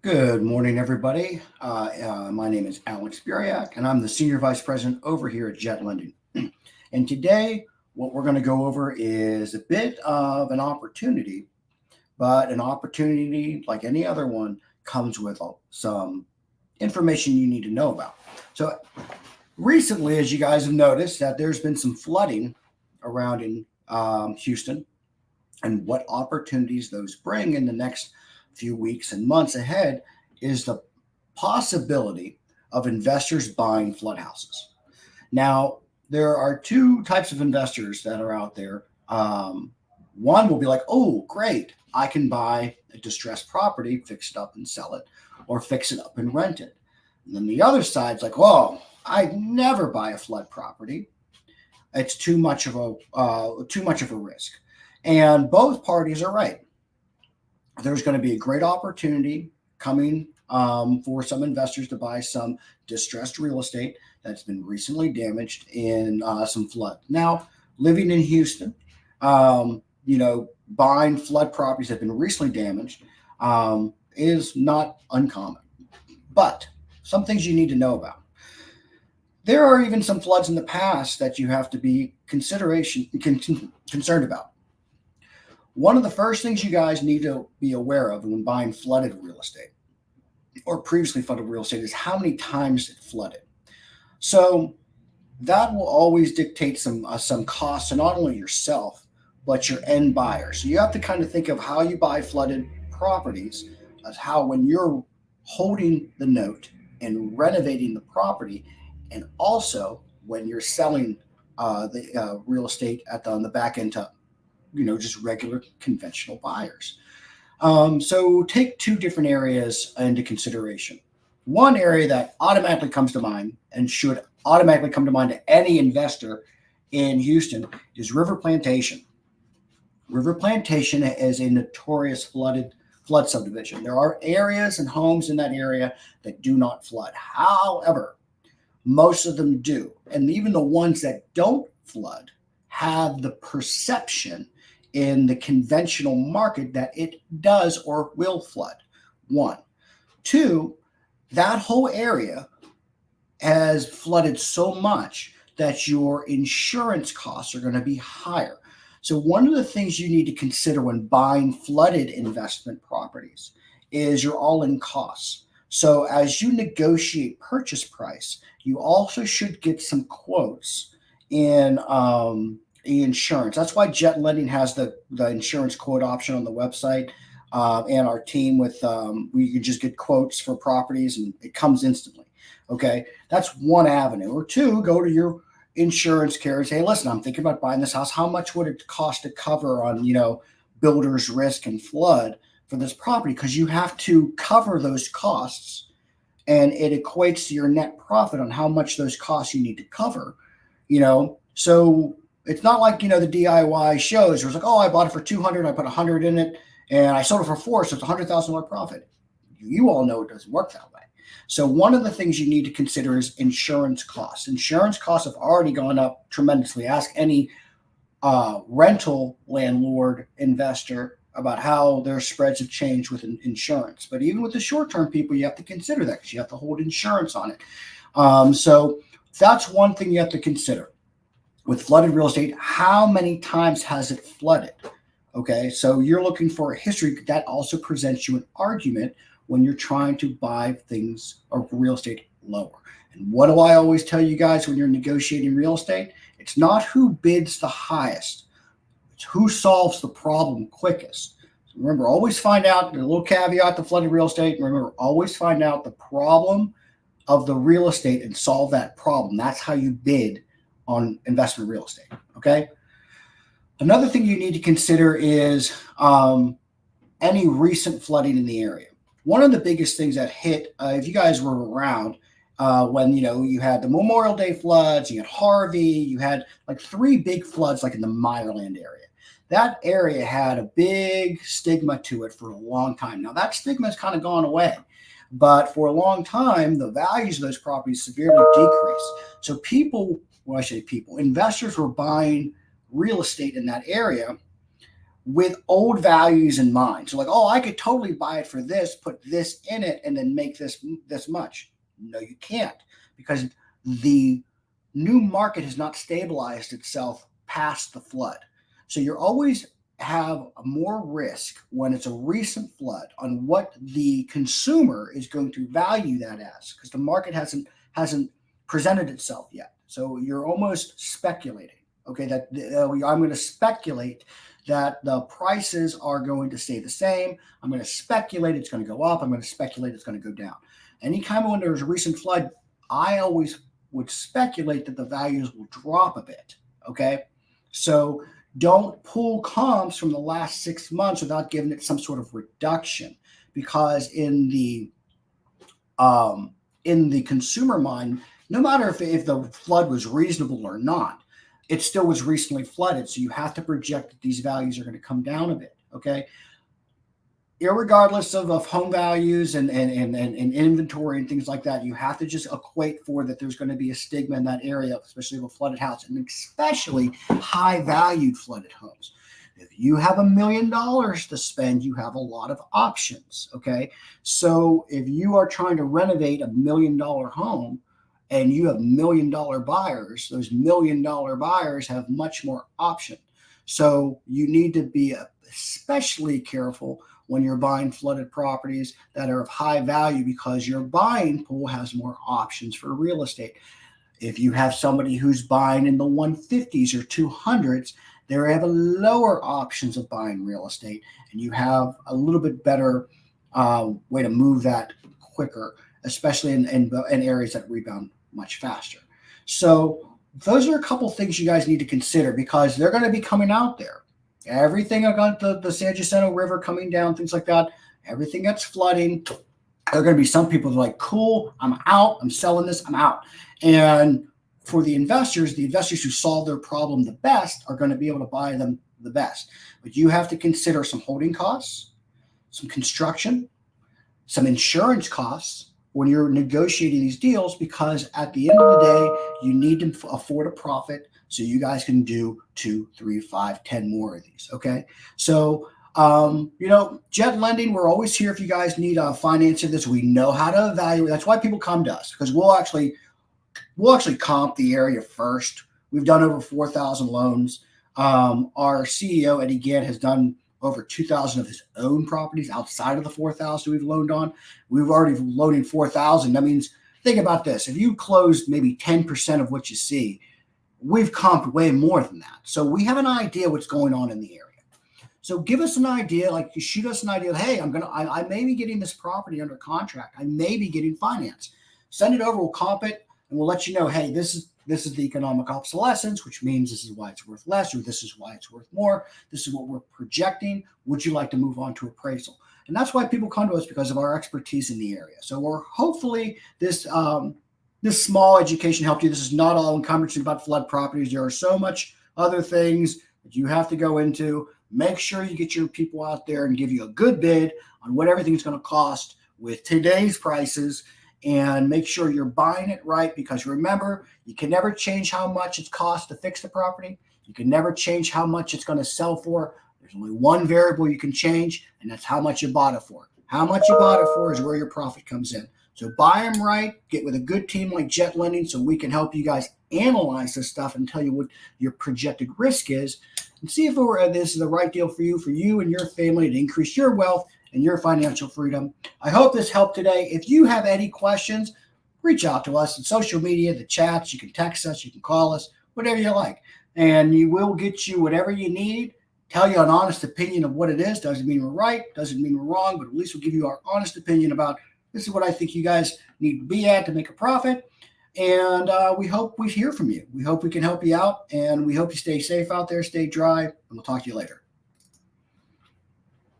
Good morning, everybody. My name is Alex Buriak, and I'm the Senior Vice President over here at Jet Lending. And today, what we're going to go over is a bit of an opportunity, but an opportunity, like any other one, comes with some information you need to know about. So, recently, as you guys have noticed, that there's been some flooding around in Houston, and what opportunities those bring in the next few weeks and months ahead is the possibility of investors buying flood houses. Now, there are two types of investors that are out there. One will be like, oh, great, I can buy a distressed property, fix it up and sell it, or fix it up and rent it. And then the other side's like, whoa, I'd never buy a flood property. It's too much of a risk. And both parties are right. There's going to be a great opportunity coming for some investors to buy some distressed real estate that's been recently damaged in some flood. Now, living in Houston, buying flood properties that have been recently damaged is not uncommon. But some things you need to know about. There are even some floods in the past that you have to be concerned about. One of the first things you guys need to be aware of when buying flooded real estate or previously flooded real estate is how many times it flooded. So that will always dictate some costs to not only yourself but your end buyer. So you have to kind of think of how you buy flooded properties as how when you're holding the note and renovating the property, and also when you're selling the real estate on the back end to just regular conventional buyers. So take two different areas into consideration. One area that automatically comes to mind and should automatically come to mind to any investor in Houston is River Plantation. River Plantation is a notorious flood subdivision. There are areas and homes in that area that do not flood. However, most of them do. And even the ones that don't flood have the perception in the conventional market that it does or will flood. One. Two, that whole area has flooded so much that your insurance costs are going to be higher. So one of the things you need to consider when buying flooded investment properties is your all-in costs. So as you negotiate purchase price, you also should get some quotes in insurance. That's why Jet Lending has the insurance quote option on the website, and our team with we can just get quotes for properties and it comes instantly. Okay, that's one avenue. Or two, go to your insurance carrier and say, hey, listen, I'm thinking about buying this house. How much would it cost to cover on builder's risk and flood for this property? Because you have to cover those costs, and it equates to your net profit on how much those costs you need to cover. So it's not like the DIY shows where it's like, oh, I bought it for 200, I put 100 in it, and I sold it for 4, so it's $100,000 profit. You all know it doesn't work that way. So one of the things you need to consider is insurance costs. Insurance costs have already gone up tremendously. Ask any rental landlord investor about how their spreads have changed with insurance. But even with the short-term people, you have to consider that because you have to hold insurance on it. So that's one thing you have to consider. With flooded real estate, how many times has it flooded? Okay, so you're looking for a history that also presents you an argument when you're trying to buy things or real estate lower. And what do I always tell you guys when you're negotiating real estate? It's not who bids the highest, it's who solves the problem quickest. So remember, always find out, a little caveat to flooded real estate, remember, always find out the problem of the real estate and solve that problem. That's how you bid on investment real estate. Okay. Another thing you need to consider is any recent flooding in the area. One of the biggest things that hit, if you guys were around when you had the Memorial Day floods, you had Harvey, you had like 3 big floods like in the Meyerland area. That area had a big stigma to it for a long time. Now that stigma has kind of gone away. But for a long time, the values of those properties severely decreased. So investors were buying real estate in that area with old values in mind. So like, oh, I could totally buy it for this, put this in it, and then make this much. No, you can't, because the new market has not stabilized itself past the flood. So you're always have more risk when it's a recent flood on what the consumer is going to value that as, because the market hasn't presented itself yet. So you're almost speculating. Okay, that I'm going to speculate that the prices are going to stay the same. I'm going to speculate it's going to go up. I'm going to speculate it's going to go down. Anytime when there's a recent flood, I always would speculate that the values will drop a bit. Okay, so don't pull comps from the last 6 months without giving it some sort of reduction, because in the consumer mind, no matter if the flood was reasonable or not, it still was recently flooded. So you have to project that these values are going to come down a bit. Okay. Irregardless of home values and inventory and things like that, you have to just equate for that there's going to be a stigma in that area, especially of a flooded house, and especially high valued flooded homes. If you have $1 million to spend, you have a lot of options. Okay. So if you are trying to renovate $1 million home and you have $1 million buyers, those $1 million buyers have much more option. So you need to be especially careful when you're buying flooded properties that are of high value, because your buying pool has more options for real estate. If you have somebody who's buying in the 150s or 200s, they have a lower options of buying real estate, and you have a little bit better way to move that quicker, especially in areas that rebound much faster. So those are a couple things you guys need to consider, because they're going to be coming out there. Everything about the San Jacinto River coming down, things like that, everything that's flooding, there are going to be some people that are like, cool, I'm out, I'm selling this, I'm out. And for the investors who solve their problem the best are going to be able to buy them the best. But you have to consider some holding costs, some construction, some insurance costs when you're negotiating these deals, because at the end of the day, you need to afford a profit so you guys can do 2, 3, 5, 10 more of these. Okay. So, Jet Lending, we're always here if you guys need financing this. We know how to evaluate. That's why people come to us, because we'll actually comp the area first. We've done over 4,000 loans. Our CEO, Eddie Gant, has done over 2,000 of his own properties outside of the 4,000 we've loaned on. We've already loaned 4,000. That means, think about this. If you closed maybe 10% of what you see, we've comped way more than that. So we have an idea what's going on in the area. So give us an idea, like you shoot us an idea. Hey, I may be getting this property under contract. I may be getting finance. Send it over. We'll comp it, and we'll let you know, hey, this is the economic obsolescence, which means this is why it's worth less, or this is why it's worth more. This is what we're projecting. Would you like to move on to appraisal? And that's why people come to us, because of our expertise in the area. So we're hopefully this small education helped you. This is not all encompassing about flood properties. There are so much other things that you have to go into. Make sure you get your people out there and give you a good bid on what everything's going to cost with today's prices, and make sure you're buying it right, because remember, you can never change how much it costs to fix the property. You can never change how much it's going to sell for. There's only one variable you can change, and that's how much you bought it for. How much you bought it for is where your profit comes in. So buy them right, get with a good team like Jet Lending, so we can help you guys analyze this stuff and tell you what your projected risk is, and see if this is the right deal for you and your family, to increase your wealth and your financial freedom. I hope this helped today. If you have any questions, reach out to us on social media, the chats. You can text us, you can call us, whatever you like. And we will get you whatever you need, tell you an honest opinion of what it is. Doesn't mean we're right, doesn't mean we're wrong, but at least we'll give you our honest opinion about, this is what I think you guys need to be at to make a profit. And we hope we hear from you. We hope we can help you out, and we hope you stay safe out there, stay dry, and we'll talk to you later.